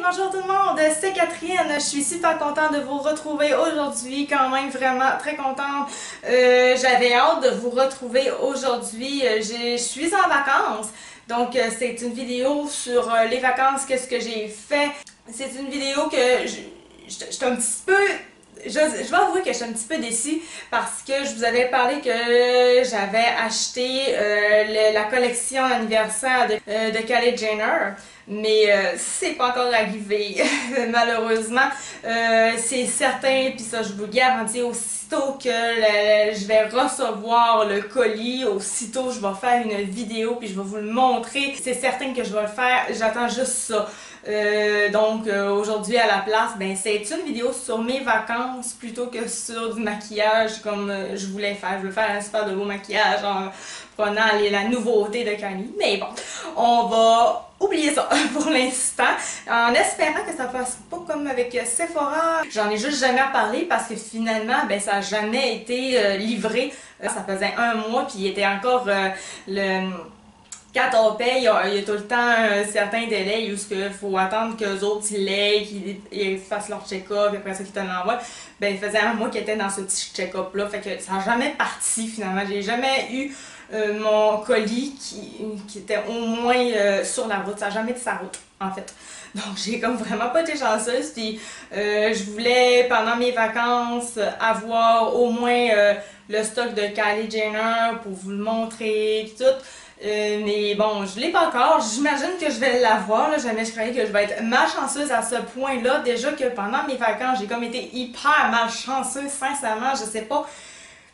bonjour tout le monde, c'est Catherine, je suis super contente de vous retrouver aujourd'hui, quand même vraiment très contente. J'avais hâte de vous retrouver aujourd'hui, je suis en vacances, donc c'est une vidéo sur les vacances, qu'est-ce que j'ai fait. C'est une vidéo que je suis un petit peu... Je vais avouer que je suis un petit peu déçue parce que je vous avais parlé que j'avais acheté la collection anniversaire de Kylie Jenner, mais c'est pas encore arrivé malheureusement. C'est certain, puis ça je vous le garantis, aussitôt que je vais recevoir le colis, aussitôt je vais faire une vidéo puis je vais vous le montrer. C'est certain que je vais le faire, j'attends juste ça. Donc aujourd'hui à la place, ben c'est une vidéo sur mes vacances plutôt que sur du maquillage comme je voulais faire. Je voulais faire un super de beau maquillage en prenant la nouveauté de Kylie. Mais bon, on va oublier ça pour l'instant, en espérant que ça fasse pas comme avec Sephora. J'en ai juste jamais parlé parce que finalement, ben ça n'a jamais été livré. Ça faisait un mois puis il était encore quand on paye, il y a tout le temps un certain délai où il faut attendre qu'eux autres ils l'aient, qu'ils fassent leur check-up et après ça qu'ils te l'envoient. Ben, il faisait un mois qu'ils étaient dans ce petit check-up-là, fait que ça n'a jamais parti finalement. J'ai jamais eu mon colis qui était au moins sur la route, ça n'a jamais été sa route en fait. Donc j'ai comme vraiment pas été chanceuse, puis je voulais pendant mes vacances avoir au moins le stock de Kylie Jenner pour vous le montrer et tout. Mais bon, je l'ai pas encore. J'imagine que je vais l'avoir. Jamais je croyais que je vais être malchanceuse à ce point-là. Déjà que pendant mes vacances, j'ai comme été hyper malchanceuse, sincèrement. Je sais pas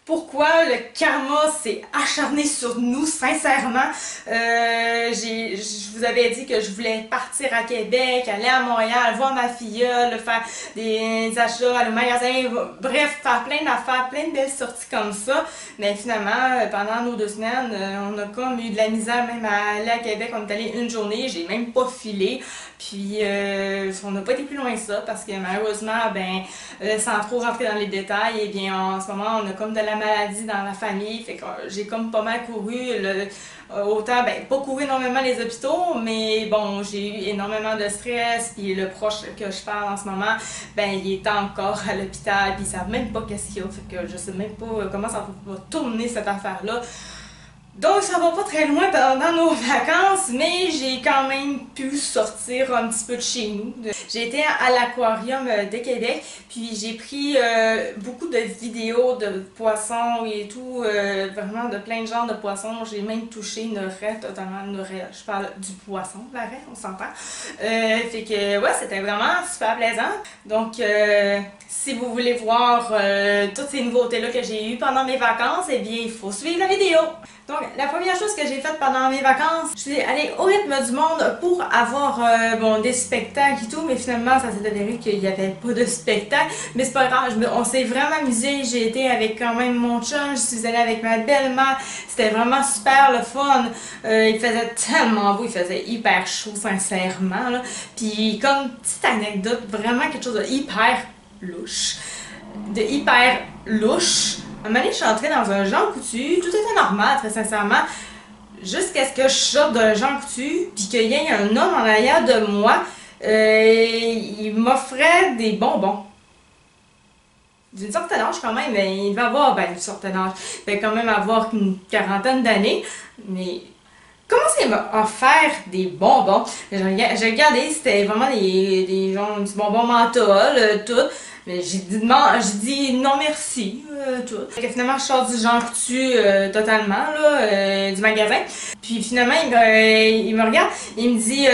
pourquoi le karma s'est acharné sur nous, sincèrement. Je vous avais dit que je voulais partir à Québec, aller à Montréal, voir ma filleule, faire des achats, aller au magasin, bref, faire plein d'affaires, plein de belles sorties comme ça. Mais finalement, pendant nos 2 semaines, on a comme eu de la misère même à aller à Québec. On est allé une journée, j'ai même pas filé. Puis on n'a pas été plus loin que ça parce que malheureusement, ben, sans trop rentrer dans les détails, et bien en ce moment, on a comme de la maladie dans la famille, fait que j'ai comme pas mal couru, autant, ben, pas couru énormément les hôpitaux, mais bon, j'ai eu énormément de stress, puis le proche que je parle en ce moment, ben, il est encore à l'hôpital, puis ils savent même pas qu'est-ce qu'il y a, fait que je sais même pas comment ça va tourner cette affaire-là. Donc ça va pas très loin pendant nos vacances, mais j'ai quand même pu sortir un petit peu de chez nous. J'ai été à l'aquarium de Québec, puis j'ai pris beaucoup de vidéos de poissons et tout, vraiment de plein de genres de poissons. J'ai même touché une raie, totalement une raie, je parle du poisson, la raie, on s'entend. Fait que ouais, c'était vraiment super plaisant. Donc si vous voulez voir toutes ces nouveautés-là que j'ai eues pendant mes vacances, eh bien il faut suivre la vidéo. Donc, la première chose que j'ai faite pendant mes vacances, je suis allée au rythme du monde pour avoir bon, des spectacles et tout, mais finalement, ça s'est avéré qu'il n'y avait pas de spectacle. Mais c'est pas grave, on s'est vraiment amusé. J'ai été avec quand même mon chum, je suis allée avec ma belle-mère. C'était vraiment super le fun. Il faisait tellement beau, il faisait hyper chaud, sincèrement. Là. Puis, comme petite anecdote, vraiment quelque chose de hyper louche. À un moment donné, je suis entrée dans un Jean Coutu, tout était normal, très sincèrement, jusqu'à ce que je sorte d'un Jean Coutu, puis qu'il y ait un homme en arrière de moi, il m'offrait des bonbons. D'une certaine âge quand même, mais il devait avoir, ben, une certaine âge, il devait quand même avoir une 40aine d'années, mais comment il m'a offert des bonbons? J'ai regardé, c'était vraiment des genre, des bonbons menthol, tout. Mais j'ai dit non merci, tout. Fait que finalement, je sors du Jean Coutu totalement, là, du magasin. Puis finalement, il me regarde, il me dit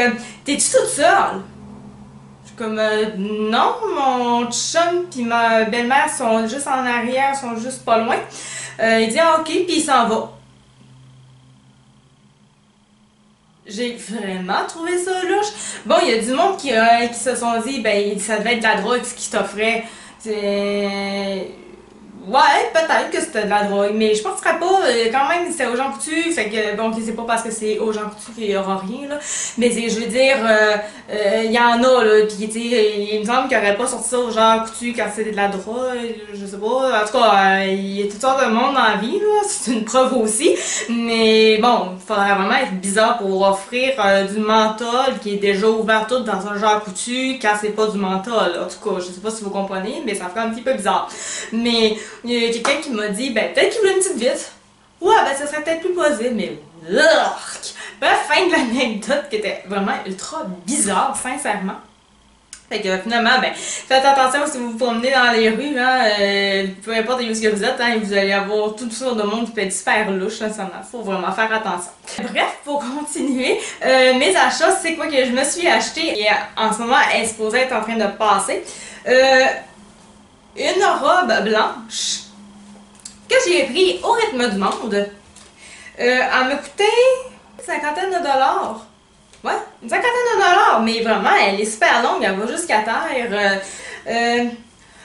t'es-tu toute seule? Je suis comme non, mon chum puis ma belle-mère sont juste en arrière, sont juste pas loin. Il dit ah, ok, puis il s'en va. J'ai vraiment trouvé ça louche. Bon, il y a du monde qui se sont dit, ben, ça devait être de la drogue ce qu'ils t'offraient. Ouais, peut-être que c'était de la drogue, mais je penserais pas, quand même, c'était aux gens coutus, fait que, bon, c'est pas parce que c'est aux gens coutus qu'il y aura rien, là, mais je veux dire, il y en a, là, pis, tu sais, il me semble qu'il aurait pas sorti ça aux gens coutus quand c'était de la drogue, je sais pas, en tout cas, il y a toutes sortes de monde dans la vie, là, c'est une preuve aussi, mais bon, il faudrait vraiment être bizarre pour offrir du menthol qui est déjà ouvert tout dans un genre coutu quand c'est pas du menthol, en tout cas, je sais pas si vous comprenez, mais ça fait un petit peu bizarre, mais il y a quelqu'un qui m'a dit, ben, peut-être qu'il voulait une petite vite. Ouais, ben, ça serait peut-être plus possible, mais... Urgh! Bref, fin de l'anecdote qui était vraiment ultra bizarre, sincèrement. Fait que finalement, ben, faites attention si vous vous promenez dans les rues, hein, peu importe où vous êtes, hein, vous allez avoir toutes sortes de monde qui peut être super louche, hein, ça faut vraiment faire attention. Bref, pour continuer, mes achats, c'est quoi que je me suis acheté et en ce moment, elle est supposée être en train de passer. Une robe blanche que j'ai pris au rythme du monde. Elle m'a coûté une cinquantaine de dollars. Ouais, une cinquantaine de dollars, mais vraiment, elle est super longue, elle va jusqu'à terre.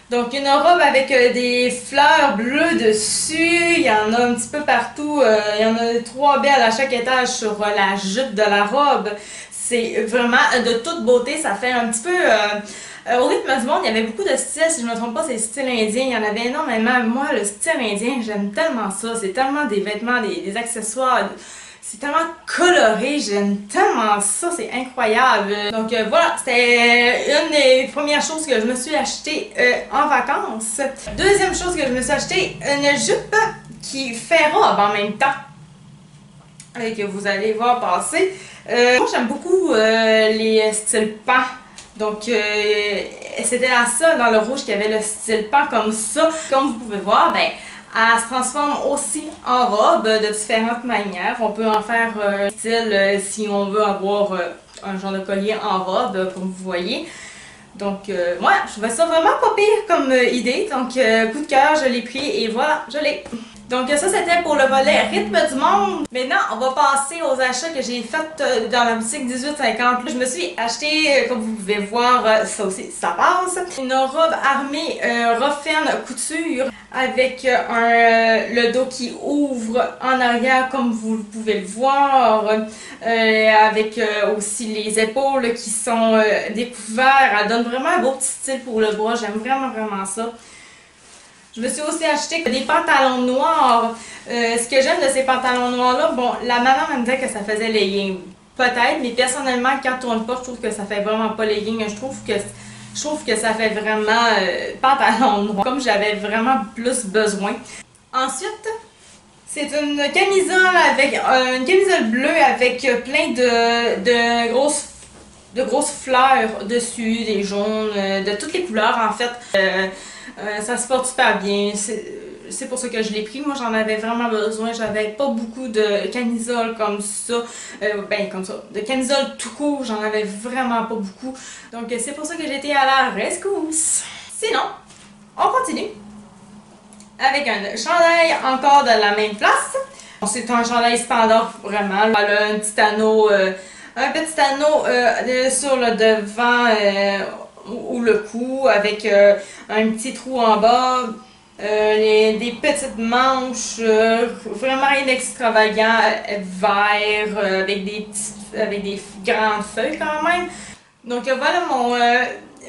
Donc, une robe avec des fleurs bleues dessus, il y en a un petit peu partout, il y en a 3 belles à chaque étage sur la jupe de la robe. C'est vraiment de toute beauté, ça fait un petit peu... au rythme du monde, il y avait beaucoup de styles, si je ne me trompe pas, c'est le style indien, il y en avait énormément. Moi, le style indien, j'aime tellement ça, c'est tellement des vêtements, des accessoires, c'est tellement coloré, j'aime tellement ça, c'est incroyable. Donc voilà, c'était une des premières choses que je me suis achetée en vacances. Deuxième chose que je me suis achetée, une jupe qui fait robe en même temps, que vous allez voir passer. Moi, j'aime beaucoup les styles pants. Donc, c'était à ça, dans le rouge, qu'il y avait le style pan comme ça. Comme vous pouvez voir, ben, elle se transforme aussi en robe de différentes manières. On peut en faire un style si on veut avoir un genre de collier en robe, comme vous voyez. Donc, ouais, je trouvais ça vraiment pas pire comme idée. Donc, coup de cœur, je l'ai pris et voilà, je l'ai. Donc ça, c'était pour le volet rythme du monde. Maintenant, on va passer aux achats que j'ai faits dans la boutique 1850. Je me suis acheté, comme vous pouvez voir, ça aussi, ça passe, une robe armée Roffen couture avec le dos qui ouvre en arrière, comme vous pouvez le voir, avec aussi les épaules qui sont découvertes. Elle donne vraiment un beau petit style pour le bras. J'aime vraiment ça. Je me suis aussi acheté des pantalons noirs. Ce que j'aime de ces pantalons noirs-là, bon, la maman me disait que ça faisait legging. Peut-être, mais personnellement, quand on tourne pas, je trouve que ça fait vraiment pas legging. Je trouve que ça fait vraiment pantalon noir, comme j'avais vraiment plus besoin. Ensuite, c'est une camisole avec une camisole bleue avec plein de grosses fleurs dessus, des jaunes, de toutes les couleurs en fait. Ça se porte super bien, c'est pour ça que je l'ai pris. Moi, j'en avais vraiment besoin. J'avais pas beaucoup de camisoles comme ça. Comme ça. De camisoles tout court, j'en avais vraiment pas beaucoup. Donc, c'est pour ça que j'ai été à la rescousse. Sinon, on continue avec un chandail encore de la même place. C'est un chandail standard, vraiment. Elle a un petit anneau sur le devant ou le cou avec un petit trou en bas, des petites manches, vraiment rien d'extravagant, vert, avec des grandes feuilles quand même. Donc voilà,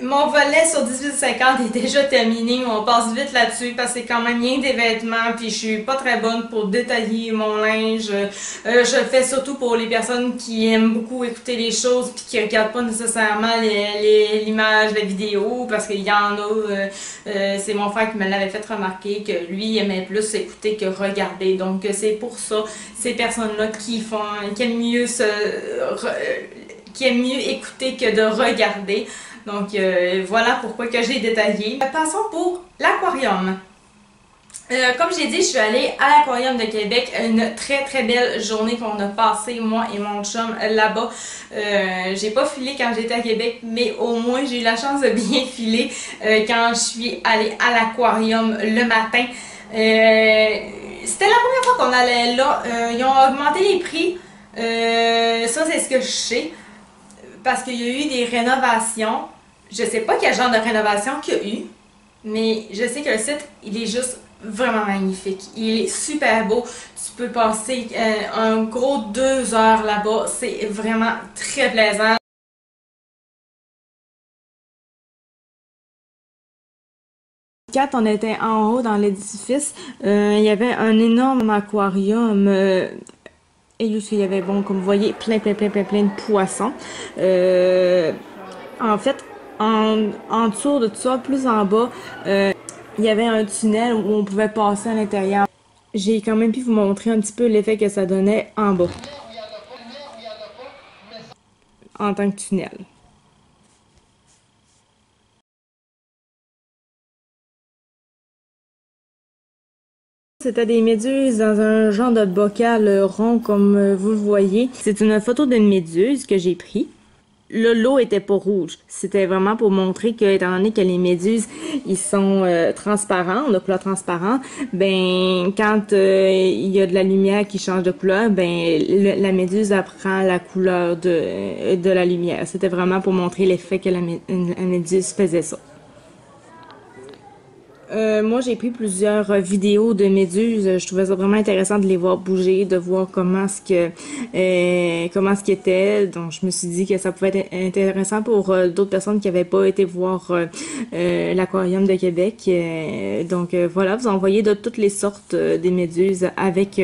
mon volet sur 1850 est déjà terminé. On passe vite là-dessus parce que c'est quand même rien des vêtements. Puis je suis pas très bonne pour détailler mon linge. Je le fais surtout pour les personnes qui aiment beaucoup écouter les choses puis qui regardent pas nécessairement l'image, la vidéo, parce qu'il y en a. C'est mon frère qui me l'avait fait remarquer que lui aimait plus écouter que regarder. Donc c'est pour ça, ces personnes-là qui aiment mieux écouter que de regarder. Donc voilà pourquoi que j'ai détaillé. Passons pour l'aquarium. Comme j'ai dit, je suis allée à l'aquarium de Québec. Une très belle journée qu'on a passée, moi et mon chum, là-bas. J'ai pas filé quand j'étais à Québec, mais au moins j'ai eu la chance de bien filer quand je suis allée à l'aquarium le matin. C'était la première fois qu'on allait là. Ils ont augmenté les prix. Ça, c'est ce que je sais. Parce qu'il y a eu des rénovations. Je sais pas quel genre de rénovation qu'il y a eu, mais je sais que le site, il est juste vraiment magnifique. Il est super beau. Tu peux passer un gros 2 heures là-bas. C'est vraiment très plaisant. Quand on était en haut dans l'édifice, il y avait un énorme aquarium. Et là, il y avait, bon, comme vous voyez, plein de poissons. En fait, en dessous de tout ça, plus en bas, il y avait un tunnel où on pouvait passer à l'intérieur. J'ai quand même pu vous montrer un petit peu l'effet que ça donnait en bas, en tant que tunnel. C'était des méduses dans un genre de bocal rond comme vous le voyez. C'est une photo d'une méduse que j'ai prise. Là, l'eau était pas rouge. C'était vraiment pour montrer que, étant donné que les méduses, ils sont transparents, de couleur transparent, ben, quand il y a de la lumière qui change de couleur, ben, la méduse apprend la couleur de la lumière. C'était vraiment pour montrer l'effet que la méduse faisait ça. Moi, j'ai pris plusieurs vidéos de méduses. Je trouvais ça vraiment intéressant de les voir bouger, de voir comment ce qu'était. Donc, je me suis dit que ça pouvait être intéressant pour d'autres personnes qui n'avaient pas été voir l'aquarium de Québec. Voilà, vous en voyez de toutes les sortes des méduses avec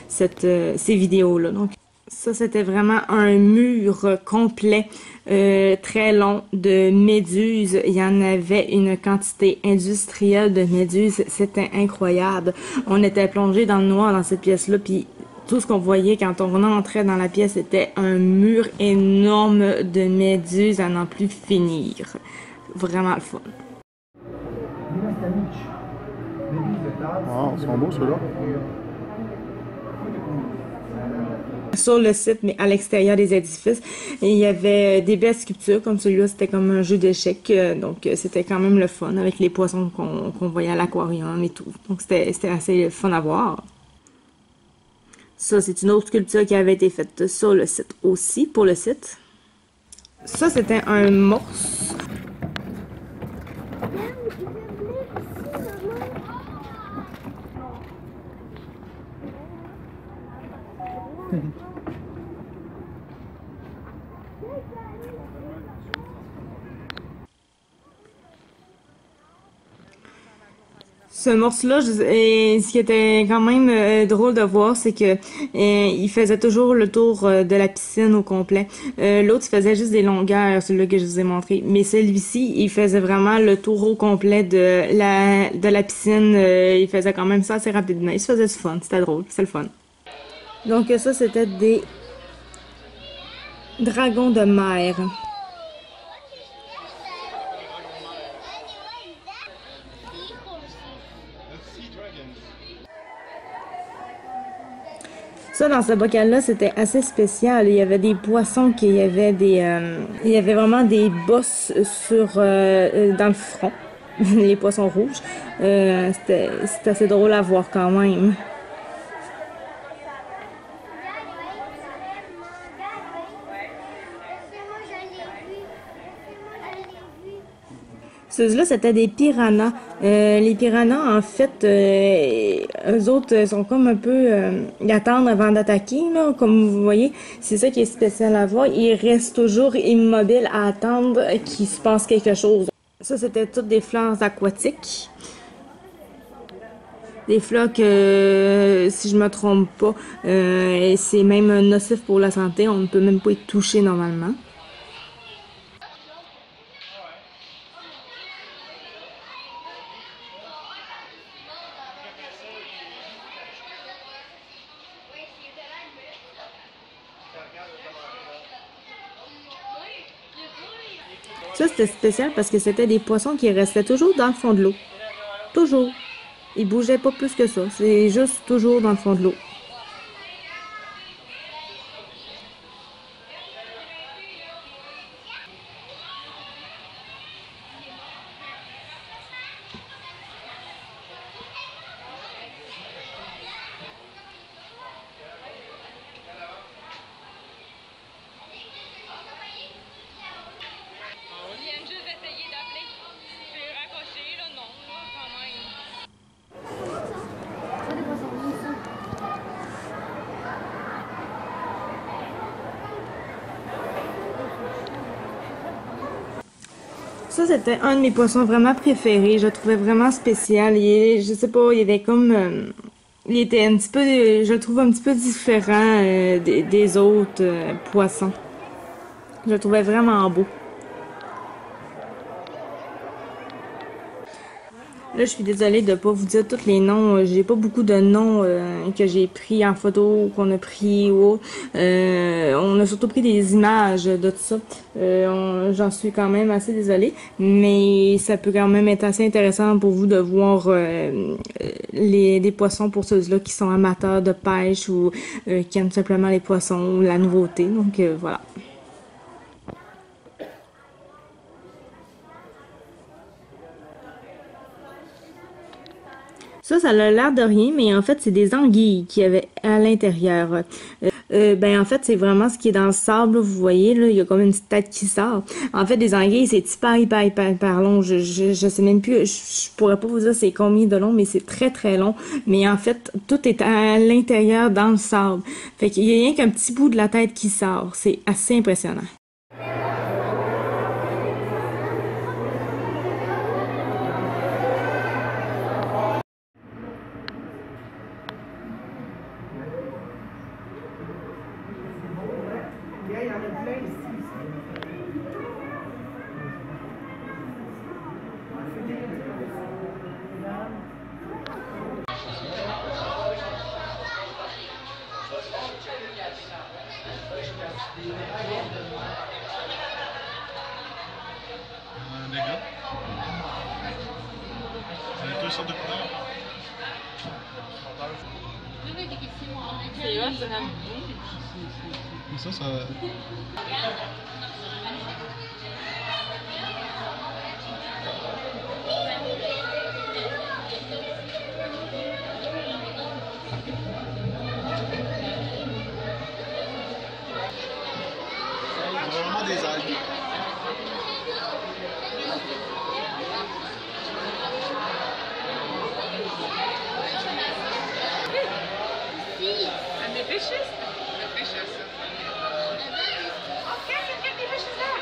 ces vidéos-là. Donc, ça, c'était vraiment un mur complet, très long de méduses. Il y en avait une quantité industrielle de méduses. C'était incroyable. On était plongé dans le noir dans cette pièce-là, puis tout ce qu'on voyait quand on entrait dans la pièce, c'était un mur énorme de méduses à n'en plus finir. Vraiment le fun. Ah, ils sont beaux ceux-là. Sur le site, mais à l'extérieur des édifices. Et il y avait des belles sculptures, comme celui-là, c'était comme un jeu d'échecs, donc c'était quand même le fun, avec les poissons qu'on voyait à l'aquarium et tout. Donc c'était assez fun à voir. Ça, c'est une autre sculpture qui avait été faite sur le site aussi, pour le site. Ça, c'était un morse. Ce morse-là, ce qui était quand même drôle de voir, c'est que il faisait toujours le tour de la piscine au complet. L'autre, il faisait juste des longueurs, celui-là que je vous ai montré. Mais celui-ci, il faisait vraiment le tour au complet de la piscine. Il faisait quand même ça assez rapidement. Il se faisait du fun, c'était drôle, c'était le fun. Donc ça, c'était des dragons de mer. Ça, dans ce bocal-là, c'était assez spécial. Il y avait des poissons il y avait il y avait vraiment des bosses dans le front. Les poissons rouges. C'était assez drôle à voir quand même. Ceux-là, c'était des piranhas. Les piranhas, en fait, eux autres sont comme un peu... ils attendent avant d'attaquer, là, comme vous voyez. C'est ça qui est spécial à voir. Ils restent toujours immobiles à attendre qu'il se passe quelque chose. Ça, c'était toutes des fleurs aquatiques. Des fleurs que, si je me trompe pas, c'est même nocif pour la santé. On ne peut même pas y toucher normalement. Ça, c'était spécial parce que c'était des poissons qui restaient toujours dans le fond de l'eau. Toujours. Ils bougeaient pas plus que ça. C'est juste toujours dans le fond de l'eau. Ça, c'était un de mes poissons vraiment préférés. Je le trouvais vraiment spécial. Je sais pas, il avait comme... il était un petit peu... je le trouve un petit peu différent des autres poissons. Je le trouvais vraiment beau. Là, je suis désolée de pas vous dire tous les noms. J'ai pas beaucoup de noms que j'ai pris en photo ou qu'on a pris ou autre. On a surtout pris des images de tout ça. J'en suis quand même assez désolée, mais ça peut quand même être assez intéressant pour vous de voir des poissons pour ceux-là qui sont amateurs de pêche ou qui aiment simplement les poissons ou la nouveauté. Donc voilà. Ça a l'air de rien, mais en fait, c'est des anguilles qu'il y avait à l'intérieur. Ben en fait, c'est vraiment ce qui est dans le sable, là, vous voyez, là, il y a comme une petite tête qui sort. En fait, des anguilles, c'est hyper long. Je sais même plus, je pourrais pas vous dire c'est combien de long, mais c'est très très long. Mais en fait, tout est à l'intérieur dans le sable. Fait qu'il y a rien qu'un petit bout de la tête qui sort. C'est assez impressionnant. Il y en a plein ici. Les gars, vous avez deux sortes de couleurs. C'est hot, vraiment. Et ça. C'est vraiment des algues. And the fishes? The fishes. Okay, you get the fishes there.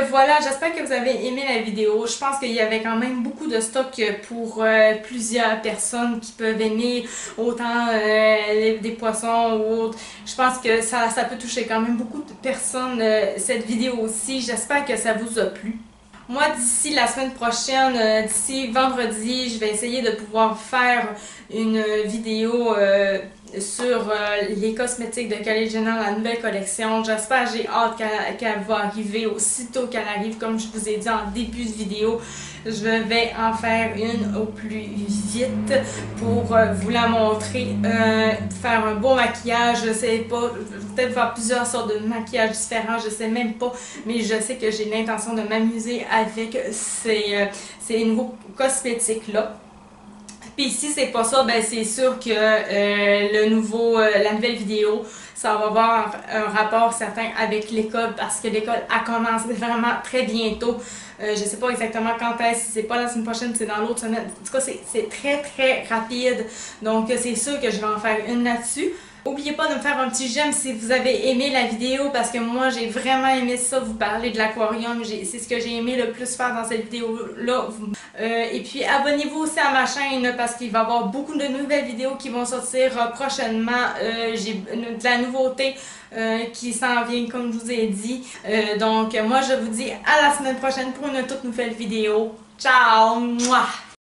Voilà, j'espère que vous avez aimé la vidéo. Je pense qu'il y avait quand même beaucoup de stock pour plusieurs personnes qui peuvent aimer autant des poissons ou autres. Je pense que ça peut toucher quand même beaucoup de personnes cette vidéo aussi. J'espère que ça vous a plu. Moi, d'ici la semaine prochaine, d'ici vendredi, je vais essayer de pouvoir faire une vidéo sur les cosmétiques de Kylie Jenner, la nouvelle collection. J'espère, j'ai hâte qu'elle va arriver aussitôt qu'elle arrive. Comme je vous ai dit en début de vidéo, je vais en faire une au plus vite pour vous la montrer. Faire un beau maquillage, je sais pas, peut-être faire plusieurs sortes de maquillage différents, je sais même pas, mais je sais que j'ai l'intention de m'amuser avec ces nouveaux cosmétiques-là. Puis si c'est pas ça, ben c'est sûr que la nouvelle vidéo, ça va avoir un rapport certain avec l'école parce que l'école a commencé vraiment très bientôt. Je sais pas exactement quand est-ce, si c'est pas la semaine prochaine, c'est dans l'autre semaine. En tout cas, c'est très très rapide. Donc c'est sûr que je vais en faire une là-dessus. N'oubliez pas de me faire un petit j'aime si vous avez aimé la vidéo parce que moi j'ai vraiment aimé ça, vous parler de l'aquarium, c'est ce que j'ai aimé le plus faire dans cette vidéo-là. Et puis abonnez-vous aussi à ma chaîne parce qu'il va y avoir beaucoup de nouvelles vidéos qui vont sortir prochainement. J'ai de la nouveauté qui s'en vient comme je vous ai dit. Donc moi je vous dis à la semaine prochaine pour une toute nouvelle vidéo. Ciao! Mouah!